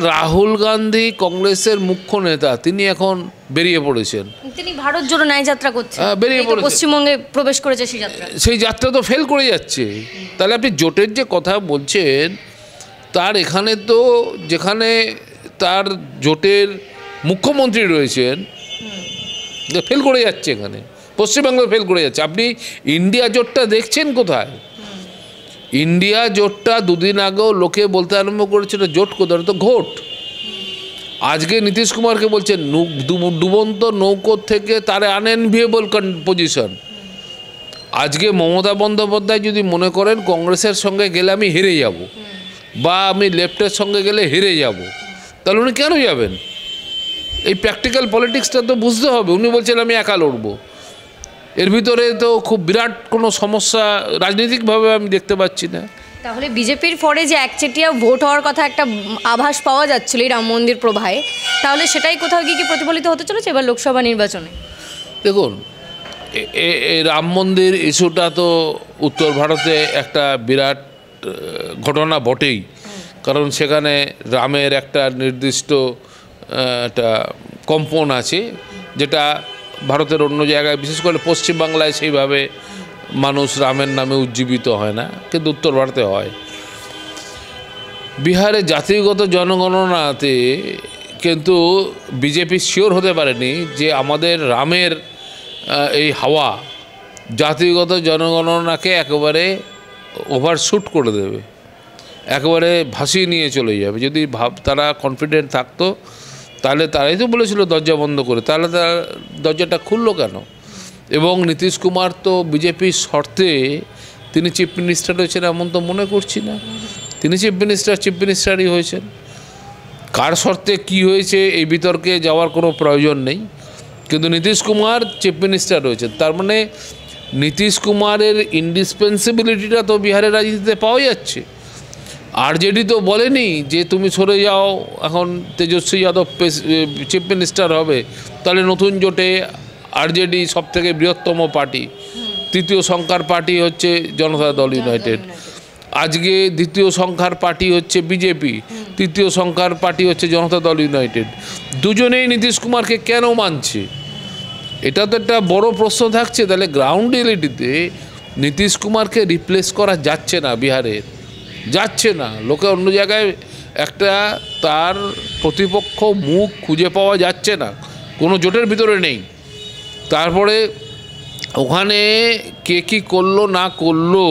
রাহুল গান্ধী কংগ্রেসের মুখ্য নেতা, তিনি এখন বেরিয়ে পড়েছেন, তিনি ভারত জোড়ো ন্যায় যাত্রা করছেন, বেরিয়ে পড়েছেন, পশ্চিমবঙ্গে প্রবেশ করেছে সেই যাত্রা তো ফেল করে যাচ্ছে। তাহলে আপনি জোটের যে কথা বলছেন, তার এখানে তো যেখানে তার জোটের মুখ্যমন্ত্রী রয়েছেন ফেল করে যাচ্ছে, এখানে পশ্চিমবঙ্গ ফেল করে যাচ্ছে। আপনি ইন্ডিয়া জোটটা দেখছেন কোথায়? ইন্ডিয়া জোটটা দুদিন আগেও লোকে বলতে আরম্ভ করেছিল জোট কোথায়, তো ঘোট। আজকে নীতিশ কুমারকে বলছেন ডুবন্ত নৌকো থেকে তার আনএনভিয়েবল পজিশন। আজকে মমতা বন্দ্যোপাধ্যায় যদি মনে করেন কংগ্রেসের সঙ্গে গেলে আমি হেরে যাব বা আমি লেফটের সঙ্গে গেলে হেরে যাব, তাহলে উনি কেন যাবেন? এই প্র্যাকটিক্যাল পলিটিক্সটা তো বুঝতে হবে। উনি বলছেন আমি একা লড়বো, এর ভিতরে তো খুব বিরাট কোনো সমস্যা রাজনৈতিকভাবে আমি দেখতে পাচ্ছি না। তাহলে বিজেপির পরে যে একচেটিয়া ভোট হওয়ার কথা একটা আভাস পাওয়া যাচ্ছিল এই রাম মন্দির প্রভায়ে, তাহলে সেটাই কোথাও গিয়ে কি প্রতিফলিত হতে চলেছে এবার লোকসভা নির্বাচনে? দেখুন, এই রাম মন্দির ইস্যুটা তো উত্তর ভারতে একটা বিরাট ঘটনা বটেই, কারণ সেখানে রামের একটা নির্দিষ্ট একটা কম্পন আছে, যেটা ভারতের অন্য জায়গায় বিশেষ করে পশ্চিমবাংলায় সেইভাবে মানুষ রামের নামে উজ্জীবিত হয় না, কিন্তু উত্তর ভারতে হয়। বিহারে জাতিগত জনগণনাতে কিন্তু বিজেপি শিওর হতে পারেনি যে আমাদের রামের এই হাওয়া জাতিগত জনগণনাকে একেবারে ওভারশুট করে দেবে, একেবারে ভাসিয়ে নিয়ে চলে যাবে। যদি তারা কনফিডেন্ট থাকতো তাহলে তারাই তো বলেছিল দরজা বন্ধ করে, তাহলে তার দরজাটা খুললো কেন? এবং নীতিশ কুমার তো বিজেপির শর্তে তিনি চিফ মিনিস্টার হয়েছেন এমন তো মনে করছি না। তিনি চিফ মিনিস্টারই হয়েছেন। কার শর্তে কি হয়েছে এই বিতর্কে যাওয়ার কোনো প্রয়োজন নেই, কিন্তু নীতিশ কুমার চিফ মিনিস্টার রয়েছেন, তার মানে নীতিশ কুমারের ইন্ডিসপেন্সিবিলিটিটা তো বিহারের রাজনীতিতে পাওয়া যাচ্ছে। আরজেডি তো বলেনি যে তুমি সরে যাও, এখন তেজস্বী যাদব চিফ মিনিস্টার হবে, তাহলে নতুন জোটে আরজেডি সবথেকে বৃহত্তম পার্টি, তৃতীয় সংখ্যার পার্টি হচ্ছে জনতা দল ইউনাইটেড, আজকে দ্বিতীয় সংখ্যার পার্টি হচ্ছে বিজেপি, তৃতীয় সংখ্যার পার্টি হচ্ছে জনতা দল ইউনাইটেড। দুজনেই নীতিশ কুমারকে কেন মানছে? এটা তো একটা বড় প্রশ্ন থাকছে। তাহলে গ্রাউন্ড রিয়েলিটিতে নীতিশ কুমারকে রিপ্লেস করা যাচ্ছে না, বিহারের যাচ্ছে না। লোকে অন্য জায়গায় একটা তার প্রতিপক্ষ মুখ খুঁজে পাওয়া যাচ্ছে না, কোনো জোটের ভিতরে নেই। তারপরে ওখানে কে কী করলো না করলো,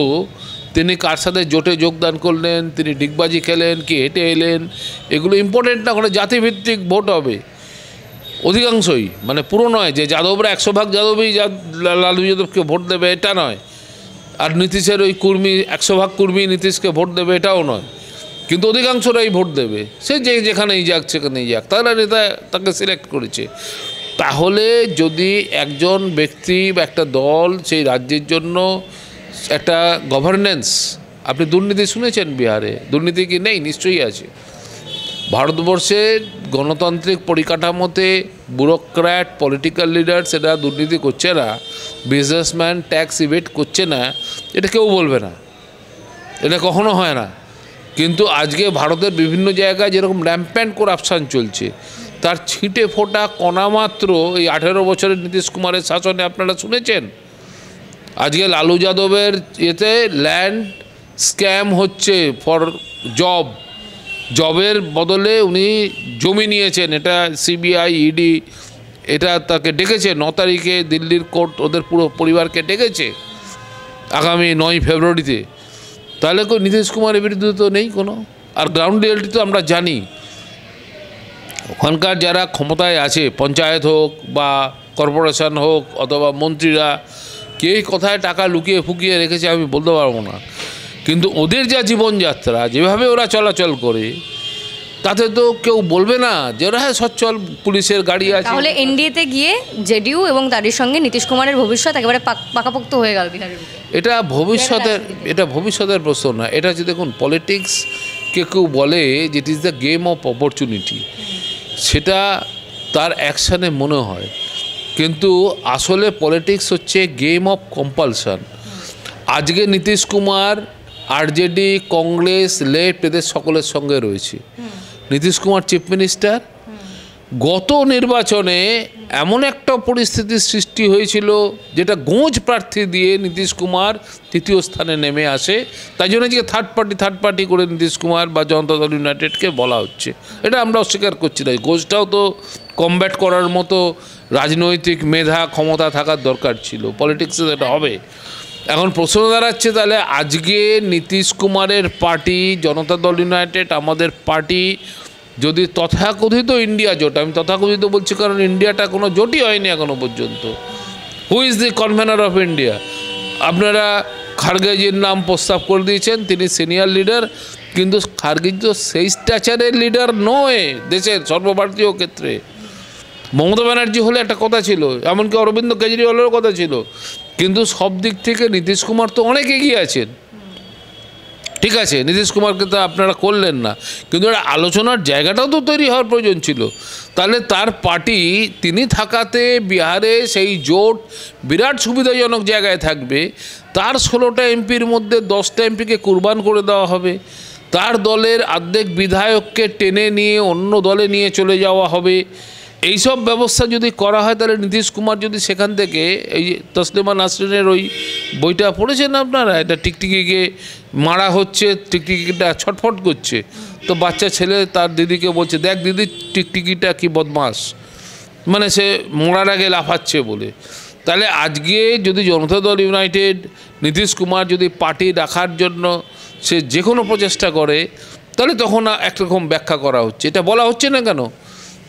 তিনি কার সাথে জোটে যোগদান করলেন, তিনি ডিগবাজি খেলেন কি হেঁটে এলেন, এগুলো ইম্পর্টেন্ট না। ওখানে জাতিভিত্তিক ভোট হবে অধিকাংশই, মানে পুরো নয় যে যাদবরা 100% যাদবই লালু যাদবকে ভোট দেবে এটা নয়, আর নীতিশের ওই কুর্মী 100% কুর্মী নীতিশকে ভোট দেবে এটাও নয়, কিন্তু অধিকাংশরাই ভোট দেবে। সে যেখানেই যাক সেখানেই যাক, তারা নেতা তাকে সিলেক্ট করেছে। তাহলে যদি একজন ব্যক্তি বা একটা দল সেই রাজ্যের জন্য একটা গভর্নেন্স, আপনি দুর্নীতি শুনেছেন বিহারে, দুর্নীতি কি নেই? নিশ্চয়ই আছে। ভারতবর্ষের গণতান্ত্রিক পরিকাঠামোতে ব্যুরোক্র্যাট, পলিটিক্যাল লিডার সেটা দুর্নীতি করছে না, বিজনেসম্যান ট্যাক্স ইভেট করছে না, এটা কেউ বলবে না, এটা কখনো হয় না। কিন্তু আজকে ভারতের বিভিন্ন জায়গায় যেরকম র্যাম্প্যান্ট করাপশান চলছে, তার ছিটে ফোটা কণামাত্র এই 18 বছরের নীতিশ কুমারের শাসনে আপনারা শুনেছেন। আজকে লালু যাদবের এতে ল্যান্ড স্ক্যাম হচ্ছে ফর জবের বদলে উনি জমি নিয়েছেন, এটা সিবিআই ইডি এটা তাকে ডেকেছে 9 তারিখে, দিল্লির কোর্ট ওদের পুরো পরিবারকে ডেকেছে আগামী 9 ফেব্রুয়ারিতে। তাহলে নীতিশ কুমারের বিরুদ্ধে তো নেই কোনো। আর গ্রাউন্ড রিয়েলিটি তো আমরা জানি, ওখানকার যারা ক্ষমতায় আছে, পঞ্চায়েত হোক বা কর্পোরেশন হোক অথবা মন্ত্রীরা, কে কোথায় টাকা লুকিয়ে ফুকিয়ে রেখেছে আমি বলতে পারবো না, কিন্তু ওদের যা জীবনযাত্রা, যেভাবে ওরা চলাচল করে, তাতে তো কেউ বলবে না যে ওরা হ্যাঁ সচ্ছল, পুলিশের গাড়ি আছে। তাহলে এনডিএতে গিয়ে জেডিইউ এবং তাদের সঙ্গে নীতিশ কুমারের ভবিষ্যৎ একেবারে পাকাপোক্ত হয়ে গেল বিহারের। এটা ভবিষ্যতের প্রশ্ন না, এটা হচ্ছে দেখুন পলিটিক্স কেউ বলে যে it is the game of opportunity, সেটা তার অ্যাকশানে মনে হয়, কিন্তু আসলে পলিটিক্স হচ্ছে গেম অফ কম্পালশন। আজকে নীতিশ কুমার আরজেডি, কংগ্রেস, লেফট এদের সকলের সঙ্গে রয়েছে, নীতিশ কুমার চিফ মিনিস্টার। গত নির্বাচনে এমন একটা পরিস্থিতির সৃষ্টি হয়েছিল যেটা গোঁজ প্রার্থী দিয়ে নীতিশ কুমার তৃতীয় স্থানে নেমে আসে। তাই জন্য যে থার্ড পার্টি করে নীতিশ কুমার বা জনতা দল ইউনাইটেডকে বলা হচ্ছে, এটা আমরা অস্বীকার করছি না। গোঁজটাও তো কমব্যাট করার মতো রাজনৈতিক মেধা ক্ষমতা থাকার দরকার ছিল, পলিটিক্সে এটা হবে। এখন প্রশ্ন দাঁড়াচ্ছে, তাহলে আজকে নীতিশ কুমারের পার্টি জনতা দল ইউনাইটেড, আমাদের পার্টি, যদি তথাকথিত ইন্ডিয়া জোট, আমি তথাকথিত বলছি কারণ ইন্ডিয়াটা কোনো জোটই হয়নি এখনো পর্যন্ত। Who is the convener of India? আপনারা খার্গেজির নাম প্রস্তাব করে দিয়েছেন, তিনি সিনিয়র লিডার, কিন্তু খার্গেজি তো সেই স্ট্যাচারের লিডার নয় দেশের সর্বভারতীয় ক্ষেত্রে। মমতা ব্যানার্জি হলে একটা কথা ছিল, এমনকি অরবিন্দ কেজরিওয়ালেরও কথা ছিল, কিন্তু সব দিক থেকে নীতিশ কুমার তো অনেক এগিয়ে আছেন। ঠিক আছে, নীতিশ কুমারকে তো আপনারা করলেন না, কিন্তু একটা আলোচনার জায়গাটাও তো তৈরি হওয়ার প্রয়োজন ছিল। তাহলে তার পার্টি তিনি থাকাতে বিহারে সেই জোট বিরাট সুবিধাজনক জায়গায় থাকবে। তার 16টা এমপির মধ্যে 10টা এমপিকে কুরবান করে দেওয়া হবে, তার দলের অর্ধেক বিধায়ককে টেনে নিয়ে অন্য দলে নিয়ে চলে যাওয়া হবে। এইসব ব্যবস্থা যদি করা হয়, তাহলে নীতিশ কুমার যদি সেখান থেকে, এই তসলিমা নাসরিনের ওই বইটা পড়েছেন আপনারা, এটা টিকটিকিকে মারা হচ্ছে, টিকটিকিটা ছটফট করছে, তো বাচ্চা ছেলে তার দিদিকে বলছে, দেখ দিদি টিকটিকিটা কি বদমাস, মানে সে মরার আগে লাফাচ্ছে বলে। তাহলে আজকে যদি জনতা দল ইউনাইটেড, নীতিশ কুমার যদি পার্টি রাখার জন্য সে যে কোনো প্রচেষ্টা করে, তাহলে তখন একরকম ব্যাখ্যা করা হচ্ছে। এটা বলা হচ্ছে না কেন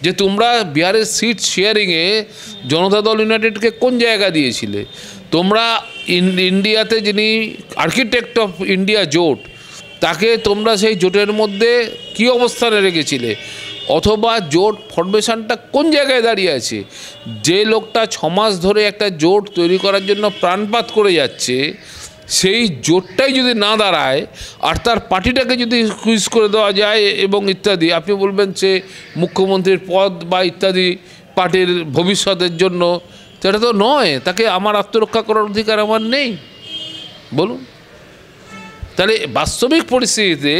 যে তোমরা বিহারের সিট শেয়ারিংয়ে জনতা দল ইউনাইটেডকে কোন জায়গা দিয়েছিলে? তোমরা ইন্ডিয়াতে যিনি আর্কিটেক্ট অফ ইন্ডিয়া জোট, তাকে তোমরা সেই জোটের মধ্যে কী অবস্থানে রেখেছিলে? অথবা জোট ফরমেশনটা কোন জায়গায় দাঁড়িয়ে আছে? যে লোকটা 6 মাস ধরে একটা জোট তৈরি করার জন্য প্রাণপাত করে যাচ্ছে, সেই জোটটাই যদি না দাঁড়ায় আর তার পার্টিটাকে যদি কুইজ করে দেওয়া যায় এবং ইত্যাদি, আপনি বলবেন সে মুখ্যমন্ত্রীর পদ বা ইত্যাদি পার্টির ভবিষ্যতের জন্য, সেটা তো নয়। তাকে আমার আত্মরক্ষা করার অধিকার আমার নেই, বলুন। তাহলে বাস্তবিক পরিস্থিতিতে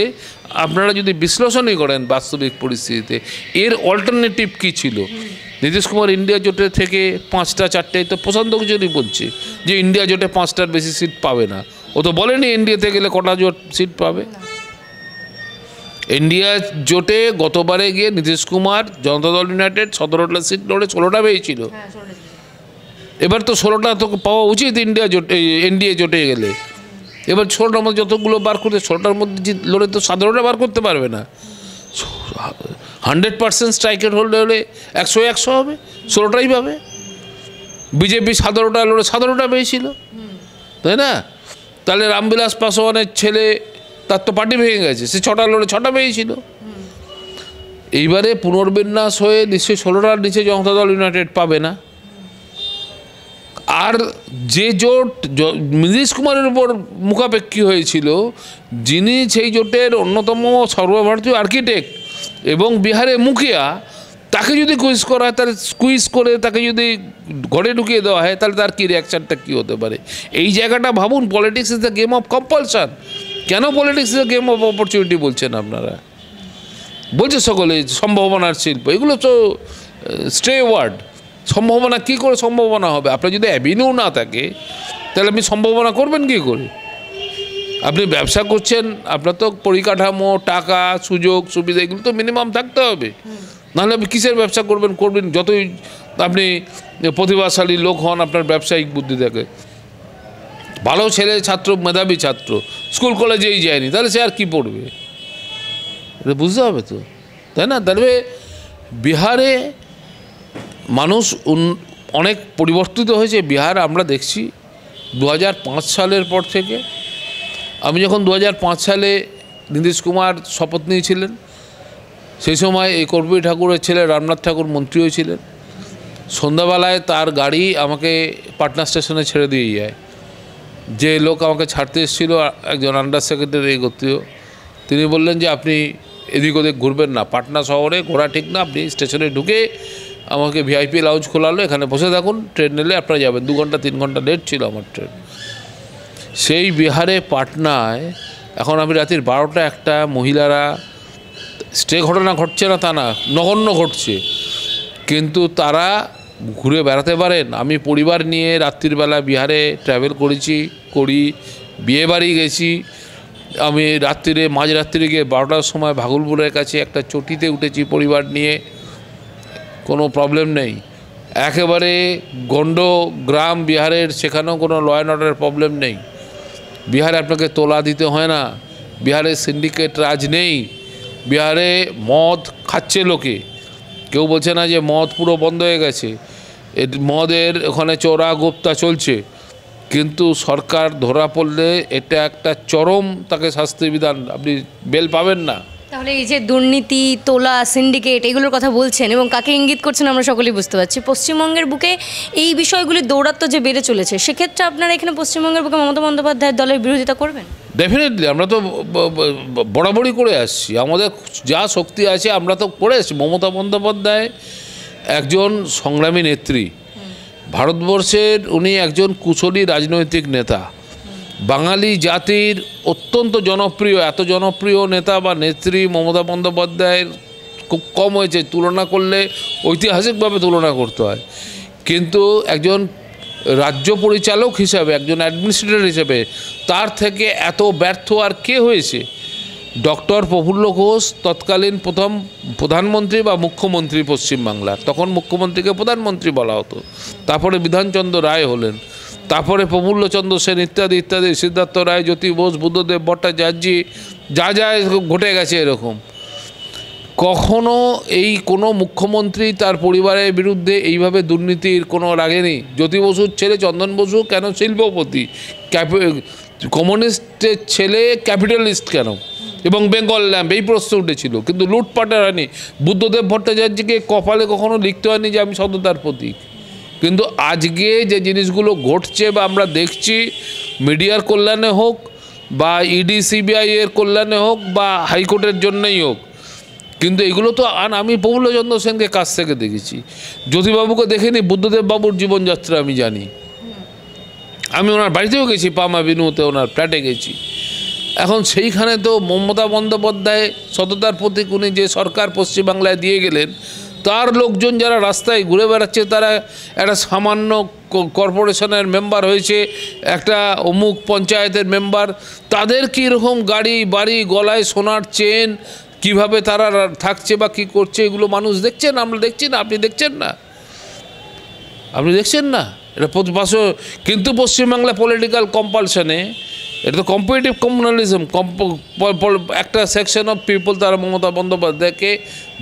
আপনারা যদি বিশ্লেষণই করেন, বাস্তবিক পরিস্থিতিতে এর অল্টারনেটিভ কী ছিল? নীতিশ কুমার ইন্ডিয়া জোটের থেকে 5টা 4টাই তো প্রশান্ত কিশোরই বলছে যে ইন্ডিয়া জোটে 5টার বেশি সিট পাবে না। ও তো বলেনি ইন্ডিয়াতে গেলে কটা জোট সিট পাবে। ইন্ডিয়া জোটে গতবারে গিয়ে নীতিশ কুমার জনতা দল ইউনাইটেড 17টা সিট লড়ে 16টা পেয়েছিল। এবার তো 16টা তো পাওয়া উচিত ইন্ডিয়া জোটে, এনডিএ জোটে গেলে। এবার 16টার মধ্যে যতগুলো বার করতে, 16টার মধ্যে লড়ে তো 17টা বার করতে পারবে না। 100% স্ট্রাইকের হোল্ডে হলে 100 হবে, 16টাই পাবে। বিজেপি 17টা লড়ে 17টা পেয়েছিল, তাই না? তাহলে রামবিলাস পাসওয়ানের ছেলে, তার তো পার্টি ভেঙে গেছে, সে 6টা লড়ে 6টা পেয়েছিল। এইবারে পুনর্বিন্যাস হয়ে নিশ্চয়ই 16টার নিচে জনতা দল ইউনাইটেড পাবে না। আর যে জোট নীতিশ কুমারের উপর মুখাপেক্ষী হয়েছিল, যিনি সেই জোটের অন্যতম সর্বভারতীয় আর্কিটেক্ট এবং বিহারে মুখিয়া, তাকে যদি কুইজ করা হয়, তাহলে কুইজ করে তাকে যদি ঘরে ঢুকিয়ে দেওয়া হয়, তাহলে তার কী রিয়াকশানটা কী হতে পারে? এই জায়গাটা ভাবুন। Politics is the game of compulsion. কেন politics is the game of opportunity বলছেন আপনারা? বলছে সকলে সম্ভাবনার শিল্প, এগুলো তো স্ট্রে ওয়ার্ড। সম্ভাবনা কী করে সম্ভাবনা হবে? আপনার যদি অ্যাভিনিউ না থাকে, তাহলে আপনি সম্ভাবনা করবেন কী করে? আপনি ব্যবসা করছেন, আপনার তো পরিকাঠামো, টাকা, সুযোগ সুবিধা এগুলো তো মিনিমাম থাকতে হবে, নাহলে আপনি কিসের ব্যবসা করবেন? যতই আপনি প্রতিভাশালী লোক হন, আপনার ব্যবসায়িক বুদ্ধি থাকে, ভালো ছেলে ছাত্র, মেধাবী ছাত্র, স্কুল কলেজেই যায়নি, তাহলে সে আর কী পড়বে? এটা বুঝতে হবে তো, তাই না? তাহলে বিহারে মানুষ অনেক পরিবর্তিত হয়েছে। বিহার আমরা দেখছি 2005 সালের পর থেকে। আমি যখন 2005 সালে নীতিশ কুমার শপথ নিয়েছিলেন, সেই সময় এই কর্পূরী ঠাকুরের ছেলে রামনাথ ঠাকুর মন্ত্রী হয়েছিলেন। সন্ধ্যাবেলায় তার গাড়ি আমাকে পাটনা স্টেশনে ছেড়ে দিয়ে যায়। যে লোক আমাকে ছাড়তে এসেছিলো, একজন আন্ডার সেক্রেটারি গোত্রীয়, তিনি বললেন যে আপনি এদিক ওদিক ঘুরবেন না, পাটনা শহরে ঘোরা ঠিক না, আপনি স্টেশনে ঢুকে আমাকে ভিআইপি লাউঞ্জ খোলালো, এখানে বসে থাকুন, ট্রেন নিলে আপনারা যাবেন। 2 ঘন্টা 3 ঘন্টা লেট ছিল আমার ট্রেন। সেই বিহারে পাটনায় এখন আমি রাতের 12টা 1টা, মহিলারা স্টে ঘটনা ঘটছে না তা না, নগণ্য ঘটছে, কিন্তু তারা ঘুরে বেড়াতে পারেন। আমি পরিবার নিয়ে রাত্রিবেলা বিহারে ট্রাভেল করি, বিয়েবাড়ি গেছি। আমি রাত্রিরে মাঝরাত্রিরে গিয়ে 12টার সময় ভাগলপুরের কাছে একটা চটিতে উঠেছি পরিবার নিয়ে, কোনো প্রবলেম নেই। একেবারে গন্ড গ্রাম বিহারের, সেখানেও কোনো ল অ্যান্ড অর্ডারের প্রবলেম নেই। বিহারে আপনাকে তোলা দিতে হয় না, বিহারে সিন্ডিকেট রাজ নেই, বিহারে মদ খাচ্ছে লোকে, কেউ বলছে না যে মদ পুরো বন্ধ হয়ে গেছে, মদের ওখানে চোরা গোপ্তা চলছে, কিন্তু সরকার ধরা পড়লে এটা একটা চরম তাকে শাস্তি বিধান, আপনি বেল পাবেন না। তাহলে এই যে দুর্নীতি, তোলা, সিন্ডিকেট, এগুলোর কথা বলছেন এবং কাকে ইঙ্গিত করছেন আমরা সকলেই বুঝতে পারছি। পশ্চিমবঙ্গের বুকে এই বিষয়গুলির দৌরাত্ম্য যে বেড়ে চলেছে, সেক্ষেত্রে আপনারা এখানে পশ্চিমবঙ্গের বুকে মমতা বন্দ্যোপাধ্যায়ের দলের বিরোধিতা করবেন? ডেফিনেটলি, আমরা তো বরাবরই করে আসছি, আমাদের যা শক্তি আছে আমরা তো করে আসছি। মমতা বন্দ্যোপাধ্যায় একজন সংগ্রামী নেত্রী, ভারতবর্ষের উনি একজন কুশলী রাজনৈতিক নেতা, বাঙালি জাতির অত্যন্ত জনপ্রিয়, এত জনপ্রিয় নেতা বা নেত্রী মমতা বন্দ্যোপাধ্যায়ের খুব কম হয়েছে, তুলনা করলে ঐতিহাসিকভাবে তুলনা করতে হয়। কিন্তু একজন রাজ্য পরিচালক হিসাবে, একজন অ্যাডমিনিস্ট্রেটর হিসেবে তার থেকে এত ব্যর্থ আর কে হয়েছে? ডক্টর প্রফুল্ল ঘোষ তৎকালীন প্রথম প্রধানমন্ত্রী বা মুখ্যমন্ত্রী পশ্চিমবাংলার, তখন মুখ্যমন্ত্রীকে প্রধানমন্ত্রী বলা হতো, তারপরে বিধানচন্দ্র রায় হলেন, তারপরে প্রফুল্লচন্দ্র সেন ইত্যাদি ইত্যাদি, সিদ্ধার্থ রায়, জ্যোতি বোস, বুদ্ধদেব ভট্টাচার্য, যা যা ঘটে গেছে এরকম। কখনো এই কোনো মুখ্যমন্ত্রী তার পরিবারের বিরুদ্ধে এইভাবে দুর্নীতির কোনো লাগেনি। জ্যোতি বসুর ছেলে চন্দন বসু কেন শিল্পপতি, কমিউনিস্টের ছেলে ক্যাপিটালিস্ট কেন, এবং বেঙ্গল ল্যাম্প, এই প্রশ্ন উঠেছিল, কিন্তু লুটপাটের হয়নি। বুদ্ধদেব ভট্টাচার্যকে কপালে কখনো লিখতে হয়নি যে আমি সততার প্রতীক। কিন্তু আজকে যে জিনিসগুলো ঘটছে বা আমরা দেখছি, মিডিয়ার কল্যাণে হোক বা ইডি সিবিআই এর কল্যাণে হোক বা হাইকোর্টের জন্যই হোক, কিন্তু এগুলো তো আমি প্রফুল্লচন্দ্র সেনকে কাছ থেকে দেখেছি, জ্যোতিবাবুকে দেখিনি, বুদ্ধদেব বাবুর জীবনযাত্রা আমি জানি, আমি ওনার বাড়িতেও গেছি, পাম অ্যাভিনিউতে ওনার ফ্ল্যাটে গেছি। এখন সেইখানে তো মমতা বন্দ্যোপাধ্যায় সততার প্রতীক, উনি যে সরকার পশ্চিমবাংলায় দিয়ে গেলেন, তার লোকজন যারা রাস্তায় ঘুরে বেড়াচ্ছে, তারা একটা সামান্য কর্পোরেশনের মেম্বার হয়েছে, একটা অমুক পঞ্চায়েতের মেম্বার, তাদের কীরকম গাড়ি বাড়ি, গলায় সোনার চেন, কিভাবে তারা থাকছে বা কী করছে, এগুলো মানুষ দেখছেন, আমরা দেখছি না, আপনি দেখছেন না, আপনি দেখছেন না এটা পাশে। কিন্তু পশ্চিমবাংলা পলিটিক্যাল কম্পালশনে, এটা তো কম্পিটিটিভ কমিউনালিজম, একটা সেকশন অফ পিপল তারা মমতা বন্দ্যোপাধ্যায়কে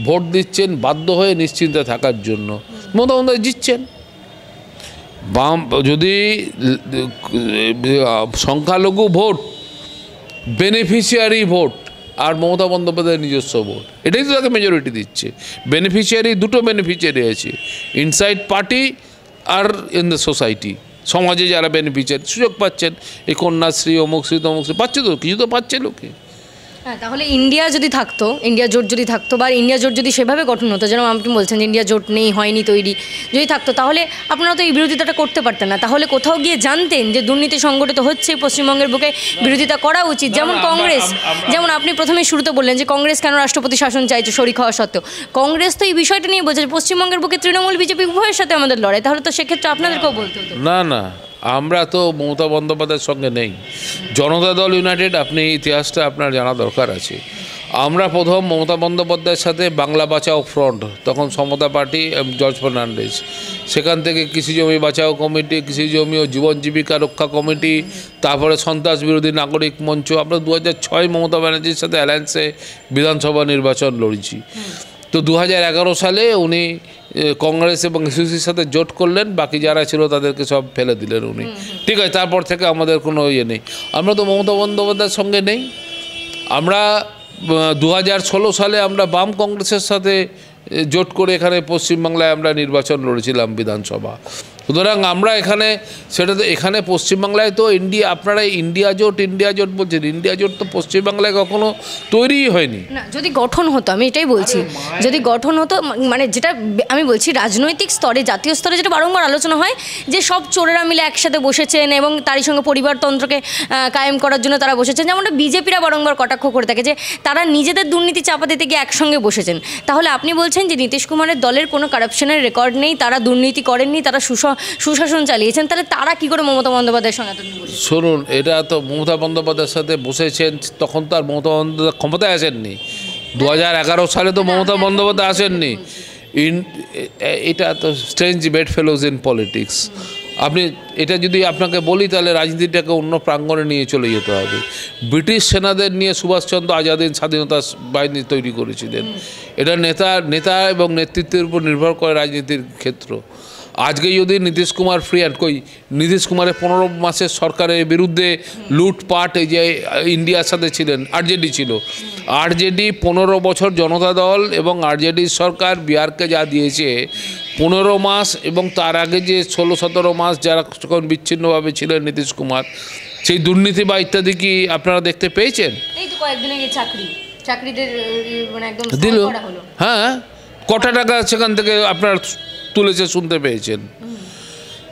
ভোট দিচ্ছেন বাধ্য হয়ে নিশ্চিন্তে থাকার জন্য। মমতা বন্দ্যোপাধ্যায় জিতছেন, বাম যদি সংখ্যালঘু ভোট, বেনিফিশিয়ারি ভোট আর মমতা বন্দ্যোপাধ্যায়ের নিজস্ব ভোট, এটাই তো তাকে মেজরিটি দিচ্ছে। বেনিফিশিয়ারি, দুটো বেনিফিশিয়ারি আছে, ইনসাইড পার্টি আর ইন দ্য সোসাইটি, সমাজে যারা বেনিফিশিয়ারি সুযোগ পাচ্ছেন, এই কন্যাশ্রী, অমুকশ্রী তমুকশ্রী পাচ্ছে, তো কিছু তো পাচ্ছে লোকে। হ্যাঁ, তাহলে ইন্ডিয়া যদি থাকতো, ইন্ডিয়া জোট যদি থাকতো, বা ইন্ডিয়া জোট যদি সেভাবে গঠন হতো, যেন আপনি বলছেন যে ইন্ডিয়া জোট নেই, হয়নি তৈরি, যদি থাকতো, তাহলে আপনারা তো এই বিরোধিতাটা করতে পারতেন না। তাহলে কোথাও গিয়ে জানতেন যে দুর্নীতি সংগঠিত হচ্ছে পশ্চিমবঙ্গের বুকে, বিরোধিতা করা উচিত। যেমন কংগ্রেস, যেমন আপনি প্রথমে শুরুতে বললেন যে কংগ্রেস কেন রাষ্ট্রপতি শাসন চাইছে শরিক হওয়া সত্ত্বেও, কংগ্রেস তো এই বিষয়টা নিয়ে বলছে যে পশ্চিমবঙ্গের বুকে তৃণমূল বিজেপি উভয়ের সাথে আমাদের লড়াই, তাহলে তো সেক্ষেত্রে আপনাদেরকেও বলতে হতো। না না, আমরা তো মমতা বন্দ্যোপাধ্যায়ের সঙ্গে নেই। জনতা দল ইউনাইটেড, আপনি ইতিহাসটা আপনার জানা দরকার আছে। আমরা প্রথম মমতা বন্দ্যোপাধ্যায়ের সাথে বাংলা বাঁচাও ফ্রন্ট, তখন সমতা পার্টি, জর্জ ফার্নান্ডেজ, সেখান থেকে কৃষি জমি বাঁচাও কমিটি, কৃষি জমি ও জীবন জীবিকা রক্ষা কমিটি, তারপরে সন্ত্রাস বিরোধী নাগরিক মঞ্চ, আমরা 2006 মমতা ব্যানার্জির সাথে অ্যালায়েন্সে বিধানসভা নির্বাচন লড়েছি। তো 2011 সালে উনি কংগ্রেস এবং এসইউসির সাথে জোট করলেন, বাকি যারা ছিল তাদেরকে সব ফেলে দিলেন উনি। ঠিক আছে, তারপর থেকে আমাদের কোনো ইয়ে নেই, আমরা তো মমতা বন্দ্যোপাধ্যায়ের সঙ্গে নেই। আমরা 2016 সালে আমরা বাম কংগ্রেসের সাথে জোট করে এখানে পশ্চিমবাংলায় আমরা নির্বাচন লড়েছিলাম বিধানসভা। সুতরাং আমরা এখানে সেটা তো এখানে পশ্চিমবাংলায় তো আপনারা ইন্ডিয়া জোট বলছেন, ইন্ডিয়া জোট তো পশ্চিমবাংলায় কখনো তৈরিই হয়নি। না, যদি গঠন হতো, আমি এটাই বলছি, যদি গঠন হতো, মানে যেটা আমি বলছি রাজনৈতিক স্তরে, জাতীয় স্তরে যেটা বারংবার আলোচনা হয় যে সব চোরেরা মিলে একসাথে বসেছেন এবং তারই সঙ্গে পরিবারতন্ত্রকে কায়েম করার জন্য তারা বসেছেন, যেমনটা বিজেপিরা বারংবার কটাক্ষ করে থাকে যে তারা নিজেদের দুর্নীতি চাপা দিতে গিয়ে একসঙ্গে বসেছেন। তাহলে আপনি বলছেন যে নীতিশ কুমারের দলের কোনো কারাপশনের রেকর্ড নেই, তারা দুর্নীতি করেননি, তারা সুশাসন চালিয়েছেন, তাহলে তারা কি করে মমতা বন্দ্যোপাধ্যায়ের সঙ্গে এতদিন বসেছেন? শুনুন, এটা তো মমতা বন্দ্যোপাধ্যায়ের সাথে বসেছেন, তখন তো আর মমতা বন্দ্যোপাধ্যায় ক্ষমতায় আসেননি। 2011 সালে তো মমতা বন্দ্যোপাধ্যায় আসেননি। এটা তো স্ট্রেঞ্জ বেড ফেলোজ ইন পলিটিক্স। আপনি এটা যদি আপনাকে বলি তাহলে রাজনীতিটাকে অন্য প্রাঙ্গণে নিয়ে চলে যেতে হবে। ব্রিটিশ সেনাদের নিয়ে সুভাষচন্দ্র আজাদিন স্বাধীনতা বাহিনী তৈরি করেছিলেন। এটা নেতা এবং নেতৃত্বের উপর নির্ভর করে রাজনীতির ক্ষেত্র। আজকে যদি নীতিশ কুমার ফ্রি অ্যান্ড নীতিশ কুমারের 15 মাসের সরকারের বিরুদ্ধে লুটপাট, এই যে ইন্ডিয়ার সাথে ছিলেন, আরজেডি ছিল, আরজেডি 15 বছর জনতা দল এবং আরজেডির সরকার বিহারকে যা দিয়েছে 15 মাস, এবং তার আগে যে 16-17 মাস যারা যখন বিচ্ছিন্নভাবে ছিলেন নীতিশ কুমার, সেই দুর্নীতি বা ইত্যাদি কি আপনারা দেখতে পেয়েছেন? এই তো কয়েকদিন আগে চাকরিদের মানে একদম দিল। করা হলো। হ্যাঁ, কটা টাকা সেখান থেকে আপনার তুলেছে শুনতে পেয়েছেন?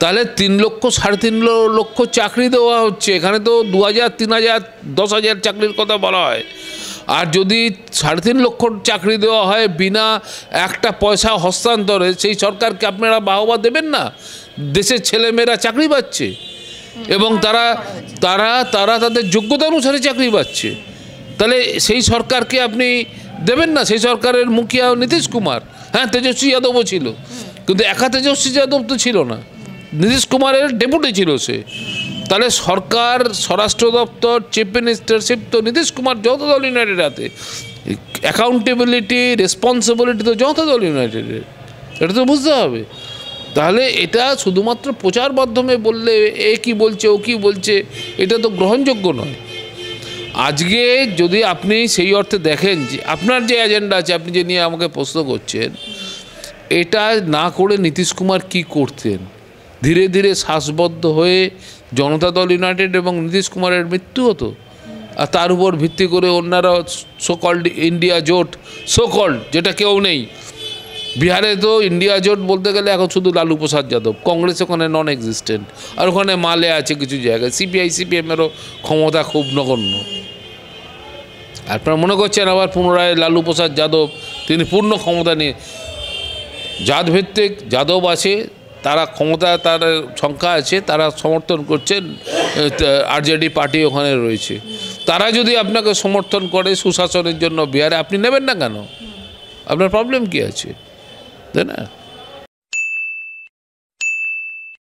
তাহলে 3 লক্ষ 3.5 লক্ষ চাকরি দেওয়া হচ্ছে। এখানে তো 2000, 3000, 10,000 চাকরির কথা বলা হয়। আর যদি 3.5 লক্ষ চাকরি দেওয়া হয় বিনা একটা পয়সা হস্তান্তরে, সেই সরকারকে আপনারা বাহবা দেবেন না? দেশের ছেলেমেয়েরা চাকরি পাচ্ছে এবং তারা তাদের যোগ্যতা অনুসারে চাকরি পাচ্ছে। তাহলে সেই সরকারকে আপনি দেবেন না? সেই সরকারের মুখিয়া নীতিশ কুমার। হ্যাঁ, তেজস্বী যাদবও ছিল, কিন্তু একা তেজস্বী যাদব তো ছিল না, নীতিশ কুমারের ডেপুটি ছিল সে। তাহলে সরকার, স্বরাষ্ট্র দপ্তর, চিফ মিনিস্টারশিপ তো নীতিশ কুমার যৌথ দল ইউনাইটেড হাতে। অ্যাকাউন্টেবিলিটি, রেসপন্সিবিলিটি তো যৌথ দল ইউনাইটেডের। এটা তো বুঝতে হবে। তাহলে এটা শুধুমাত্র প্রচার মাধ্যমে বললে এ কি বলছে ও কি বলছে, এটা তো গ্রহণযোগ্য নয়। আজকে যদি আপনি সেই অর্থে দেখেন যে আপনার যে এজেন্ডা আছে, আপনি যে নিয়ে আমাকে প্রশ্ন করছেন, এটা না করে নীতিশ কুমার কি করতেন? ধীরে ধীরে শ্বাসবদ্ধ হয়ে জনতা দল ইউনাইটেড এবং নীতিশ কুমারের মৃত্যু হতো, আর তার উপর ভিত্তি করে অন্যরা সোকল্ড ইন্ডিয়া জোট, সোকল্ড যেটা কেউ নেই। বিহারে তো ইন্ডিয়া জোট বলতে গেলে এখন শুধু লালু প্রসাদ যাদব, কংগ্রেস ওখানে নন এক্সিস্টেন্ট, আর ওখানে মালে আছে কিছু জায়গায়, সিপিআই সিপিএমেরও ক্ষমতা খুব নগণ্য। আপনারা মনে করছেন আবার পুনরায় লালু প্রসাদ যাদব তিনি পূর্ণ ক্ষমতা নিয়ে, জাতভিত্তিক যাদব আছে, তারা ক্ষমতা, তার সংখ্যা আছে, তারা সমর্থন করছেন, আরজেডি পার্টি ওখানে রয়েছে, তারা যদি আপনাকে সমর্থন করে সুশাসনের জন্য বিহারে, আপনি নেবেন না কেন? আপনার প্রবলেম কি আছে, তাই না?